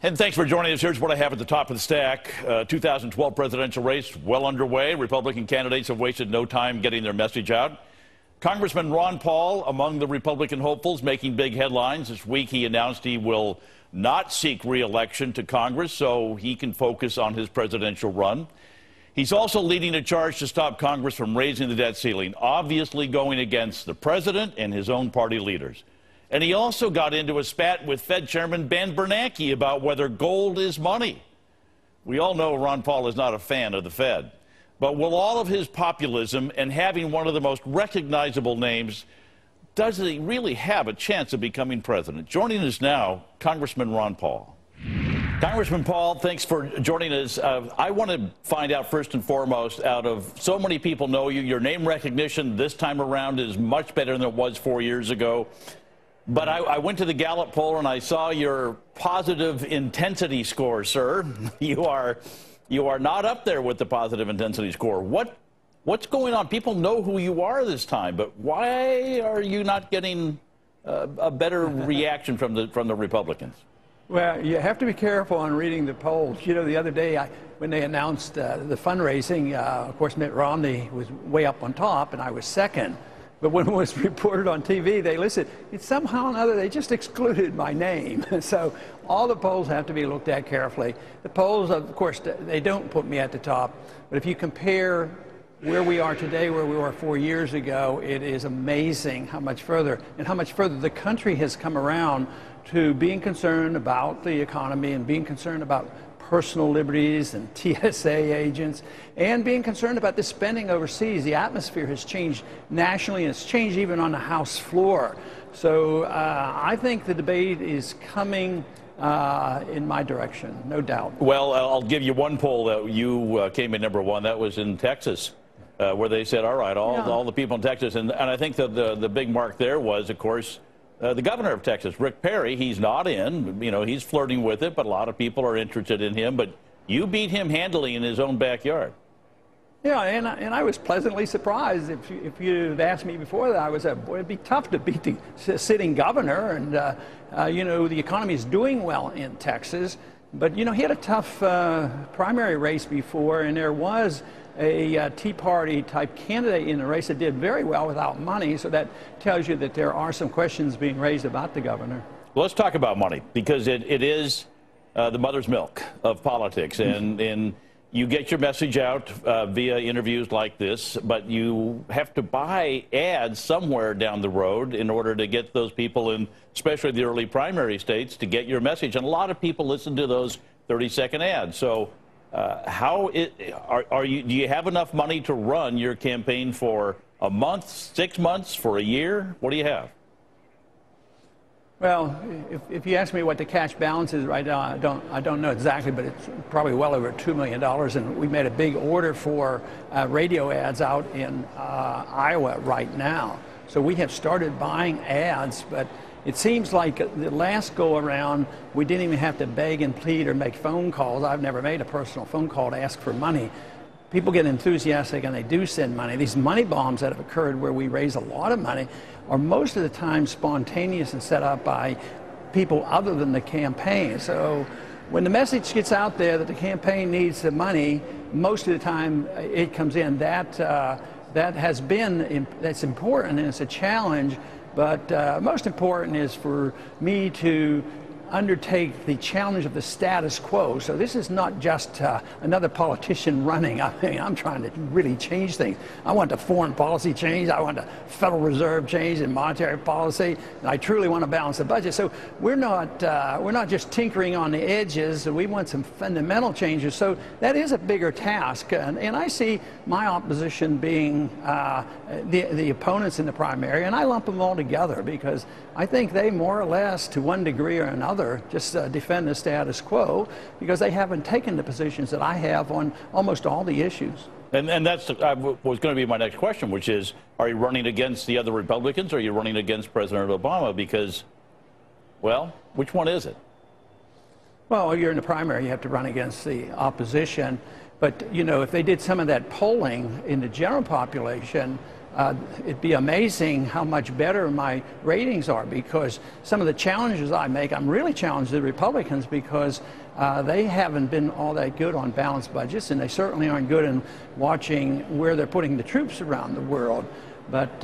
And thanks for joining us. Here's what I have at the top of the stack. 2012 presidential race well underway. Republican candidates have wasted no time getting their message out. Congressman Ron Paul, among the Republican hopefuls, making big headlines. This week he announced he will not seek re-election to Congress so he can focus on his presidential run. He's also leading a charge to stop Congress from raising the debt ceiling, obviously going against the president and his own party leaders. And he also got into a spat with Fed Chairman Ben Bernanke about whether gold is money. We all know Ron Paul is not a fan of the Fed. But will all of his populism and having one of the most recognizable names, does he really have a chance of becoming president? Joining us now, Congressman Ron Paul. Congressman Paul, thanks for joining us. I want to find out first and foremost, out of so many people know you, your name recognition this time around is much better than it was 4 years ago. But I went to the Gallup poll and I saw your positive intensity score, sir. You are not up there with the positive intensity score. What's going on? People know who you are this time, but why are you not getting a better reaction from the Republicans? Well, you have to be careful on reading the polls. You know, the other day when they announced the fundraising, of course, Mitt Romney was way up on top and I was second. But when it was reported on TV, they listened. It's somehow or another, they just excluded my name. So all the polls have to be looked at carefully. The polls, of course, they don't put me at the top. But if you compare where we are today, where we were 4 years ago, it is amazing how much further the country has come around to being concerned about the economy and being concerned about personal liberties and TSA agents, and being concerned about the spending overseas. The atmosphere has changed nationally, and it's changed even on the House floor. So I think the debate is coming in my direction, no doubt. Well, I'll give you one poll that you came in #1. That was in Texas, where they said, all right, all the people in Texas. And I think that the big mark there was, of course, the governor of Texas, Rick Perry. He's not in. You know, he's flirting with it, but a lot of people are interested in him. But you beat him handily in his own backyard. Yeah, and I was pleasantly surprised. If you'd asked me before that, I would say, boy, it'd be tough to beat the sitting governor. And, you know, the economy is doing well in Texas. But, you know, he had a tough primary race before, and there was a Tea Party type candidate in the race that did very well without money. So that tells you that there are some questions being raised about the governor. Well, let's talk about money, because it is the mother's milk of politics. And you get your message out via interviews like this, but you have to buy ads somewhere down the road in order to get those people in, especially the early primary states, to get your message. And a lot of people listen to those 30-second ads. So do you have enough money to run your campaign for a month, 6 months, for a year? What do you have? Well, if you ask me what the cash balance is right now, I don't know exactly, but it's probably well over $2 million. And we made a big order for radio ads out in Iowa right now. So we have started buying ads, but it seems like the last go-around, we didn't even have to beg and plead or make phone calls. I've never made a personal phone call to ask for money. People get enthusiastic and they do send money. These money bombs that have occurred where we raise a lot of money are most of the time spontaneous and set up by people other than the campaign. So when the message gets out there that the campaign needs the money, most of the time it comes in. That's important, and it's a challenge. But most important is for me to undertake the challenge of the status quo. So this is not just another politician running. I mean, I'm trying to really change things. I want the foreign policy change. I want the Federal Reserve change in monetary policy. And I truly want to balance the budget. So we're not just tinkering on the edges. We want some fundamental changes. So that is a bigger task. And I see my opposition being the opponents in the primary, and I lump them all together because I think they more or less, to one degree or another, just defend the status quo because they haven't taken the positions that I have on almost all the issues. And that's was going to be my next question, which is, are you running against the other Republicans or are you running against President Obama? Because, well, which one is it? Well, you're in the primary, you have to run against the opposition. But, you know, if they did some of that polling in the general population, it'd be amazing how much better my ratings are, because some of the challenges I make, I'm really challenged the Republicans because they haven't been all that good on balanced budgets, and they certainly aren't good in watching where they're putting the troops around the world. But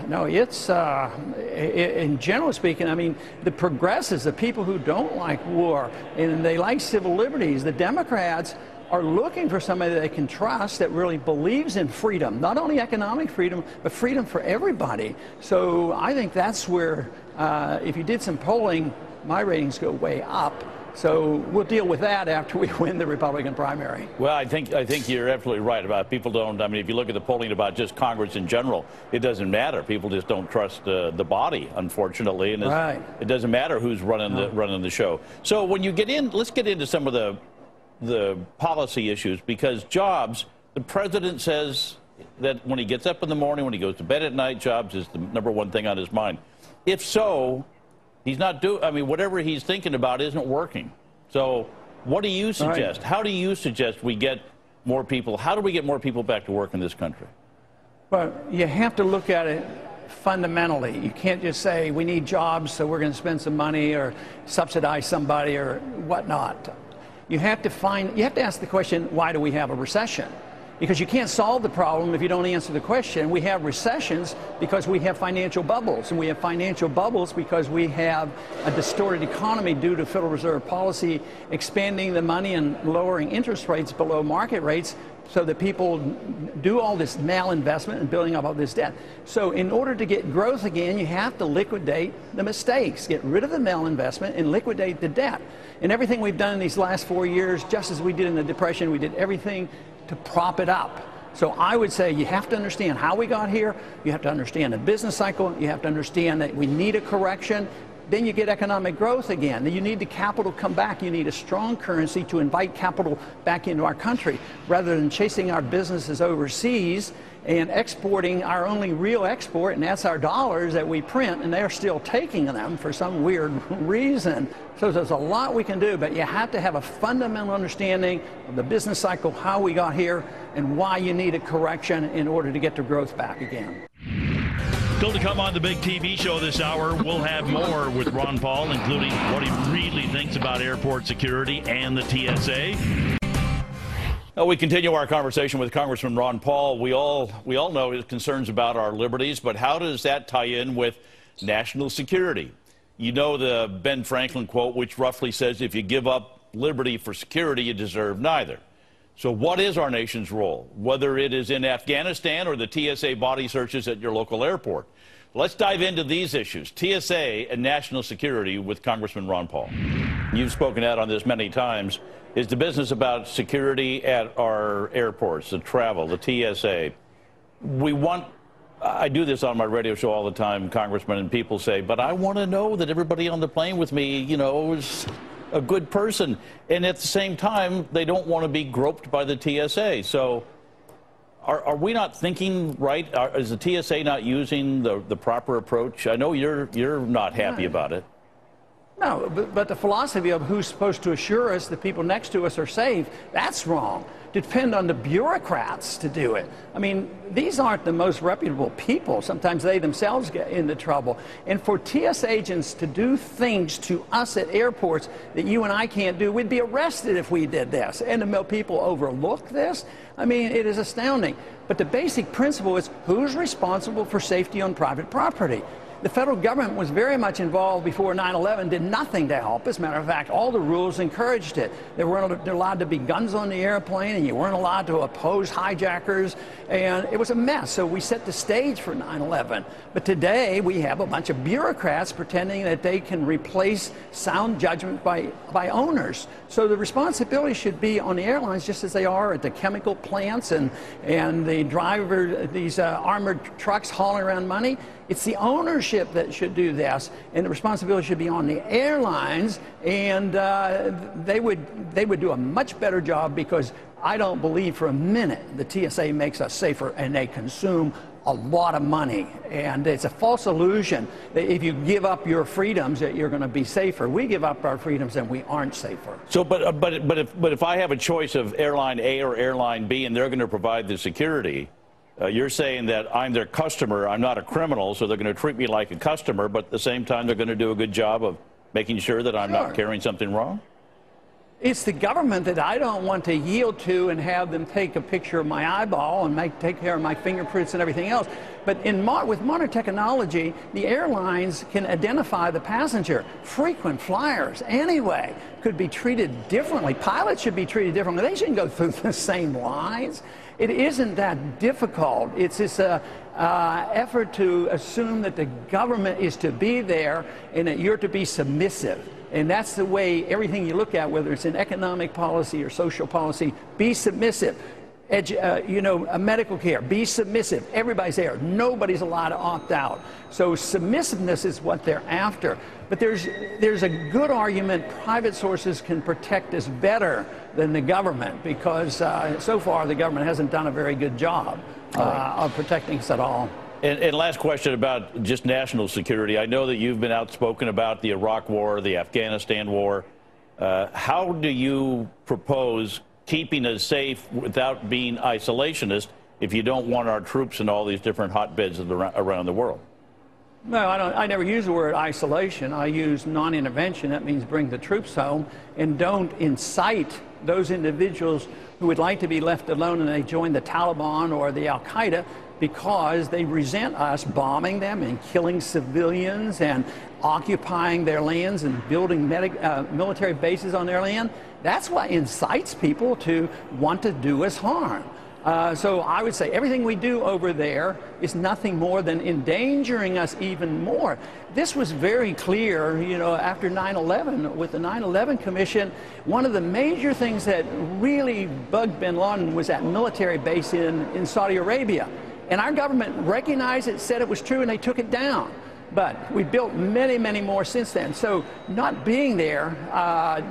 no, it's, in general speaking, I mean, the progressives, the people who don't like war and they like civil liberties, the Democrats are looking for somebody they can trust that really believes in freedom, not only economic freedom, but freedom for everybody. So I think that's where, if you did some polling, my ratings go way up. So we'll deal with that after we win the Republican primary. Well, I think you're absolutely right about people don't. I mean, if you look at the polling about just Congress in general, it doesn't matter. People just don't trust the body, unfortunately, and right. It doesn't matter who's running the show. So when you get in, let's get into some of the policy issues, because jobs, the president says that when he gets up in the morning, when he goes to bed at night, jobs is the #1 thing on his mind. If so, he's not I mean, whatever he's thinking about isn't working. So what do you suggest? Right. How do you suggest we get more people? How do we get more people back to work in this country? Well, you have to look at it fundamentally. You can't just say we need jobs, so we're going to spend some money or subsidize somebody or whatnot. You have to ask the question, why do we have a recession? Because you can't solve the problem if you don't answer the question. We have recessions because we have financial bubbles, and we have financial bubbles because we have a distorted economy due to Federal Reserve policy expanding the money and lowering interest rates below market rates, so that people do all this malinvestment and building up all this debt. So in order to get growth again, you have to liquidate the mistakes, get rid of the malinvestment and liquidate the debt. And everything we've done in these last 4 years, just as we did in the Depression, we did everything to prop it up. So I would say you have to understand how we got here. You have to understand the business cycle. You have to understand that we need a correction. Then you get economic growth again. Then you need the capital come back. You need a strong currency to invite capital back into our country, rather than chasing our businesses overseas and exporting our only real export, and that's our dollars that we print, and they're still taking them for some weird reason. So there's a lot we can do, but you have to have a fundamental understanding of the business cycle, how we got here, and why you need a correction in order to get the growth back again. Still to come on the big TV show this hour, we'll have more with Ron Paul, including what he really thinks about airport security and the TSA. We continue our conversation with Congressman Ron Paul. We all know his concerns about our liberties, but how does that tie in with national security? You know the Ben Franklin quote, which roughly says, if you give up liberty for security, you deserve neither. So what is our nation's role, whether it is in Afghanistan or the TSA body searches at your local airport? Let's dive into these issues, TSA and national security, with Congressman Ron Paul. You've spoken out on this many times. Is the business about security at our airports, the travel, the TSA? I do this on my radio show all the time, Congressman, and people say, but I want to know that everybody on the plane with me, you know, is a good person. And at the same time, they don't want to be groped by the TSA. So are we not thinking right? Is the TSA not using the proper approach? I know you're not happy about it. No, but the philosophy of who's supposed to assure us that people next to us are safe, that's wrong. Depend on the bureaucrats to do it. I mean, these aren't the most reputable people. Sometimes they themselves get into trouble. And for TSA agents to do things to us at airports that you and I can't do, we'd be arrested if we did this. And the people overlook this. I mean, it is astounding. But the basic principle is who's responsible for safety on private property? The federal government was very much involved before 9/11, did nothing to help. As a matter of fact, all the rules encouraged it. There weren't allowed to be guns on the airplane, and you weren't allowed to oppose hijackers, and it was a mess. So we set the stage for 9/11. But today, we have a bunch of bureaucrats pretending that they can replace sound judgment by owners. So the responsibility should be on the airlines, just as they are at the chemical plants and the driver, these armored trucks hauling around money. It's the ownership that should do this, and the responsibility should be on the airlines, and they would do a much better job, because I don't believe for a minute the TSA makes us safer, and they consume a lot of money. And it's a false illusion that if you give up your freedoms that you're going to be safer. We give up our freedoms and we aren't safer. So, but if I have a choice of airline A or airline B, and they're going to provide the security, You're saying that I'm their customer, I'm not a criminal, so they're going to treat me like a customer, but at the same time they're going to do a good job of making sure that I'm not carrying something wrong? It's the government that I don't want to yield to and have them take a picture of my eyeball and take care of my fingerprints and everything else. But with modern technology, the airlines can identify the passenger. Frequent flyers, anyway, could be treated differently. Pilots should be treated differently. They shouldn't go through the same lines. It isn't that difficult. It's this effort to assume that the government is to be there and that you're to be submissive. And that's the way everything you look at, whether it's in economic policy or social policy, be submissive. Medical care, be submissive. Everybody's there. Nobody's allowed to opt out. So submissiveness is what they're after. But there's a good argument private sources can protect us better than the government, because so far the government hasn't done a very good job of protecting us at all. And last question about just national security. I know that you've been outspoken about the Iraq War, the Afghanistan War. How do you propose keeping us safe without being isolationist if you don't want our troops in all these different hotbeds around the world? No, I never use the word isolation. I use non-intervention. That means bring the troops home and don't incite those individuals who would like to be left alone and they join the Taliban or the Al-Qaeda because they resent us bombing them and killing civilians and occupying their lands and building military bases on their land. That's what incites people to want to do us harm. So I would say everything we do over there is nothing more than endangering us even more. This was very clear, after 9/11, with the 9/11 Commission. One of the major things that really bugged bin Laden was that military base in Saudi Arabia. And our government recognized it, said it was true, and they took it down. But we built many, many more since then. So not being there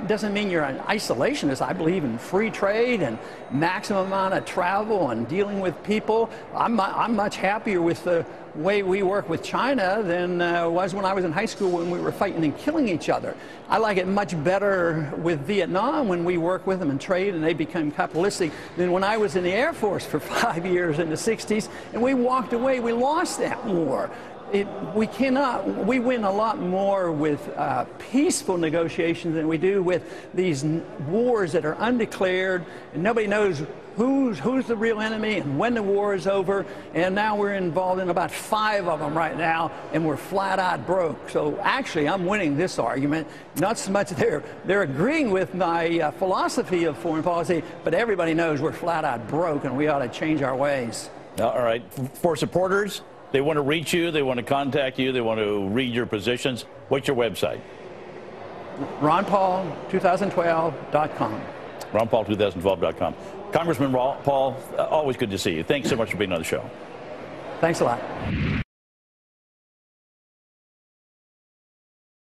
doesn't mean you're an isolationist. I believe in free trade and maximum amount of travel and dealing with people. I'm much happier with the way we work with China than was when I was in high school when we were fighting and killing each other. I like it much better with Vietnam when we work with them and trade and they become capitalistic than when I was in the Air Force for 5 years in the 60s and we walked away. We lost that war. We win a lot more with peaceful negotiations than we do with these wars that are undeclared and nobody knows who's the real enemy and when the war is over. And now we're involved in about 5 of them right now and we're flat out broke. So actually I'm winning this argument. Not so much they're agreeing with my philosophy of foreign policy, but everybody knows we're flat out broke and we ought to change our ways. All right. For supporters, they want to reach you, they want to contact you, they want to read your positions. What's your website? RonPaul2012.com. RonPaul2012.com. Congressman Paul, always good to see you. Thanks so much for being on the show. Thanks a lot.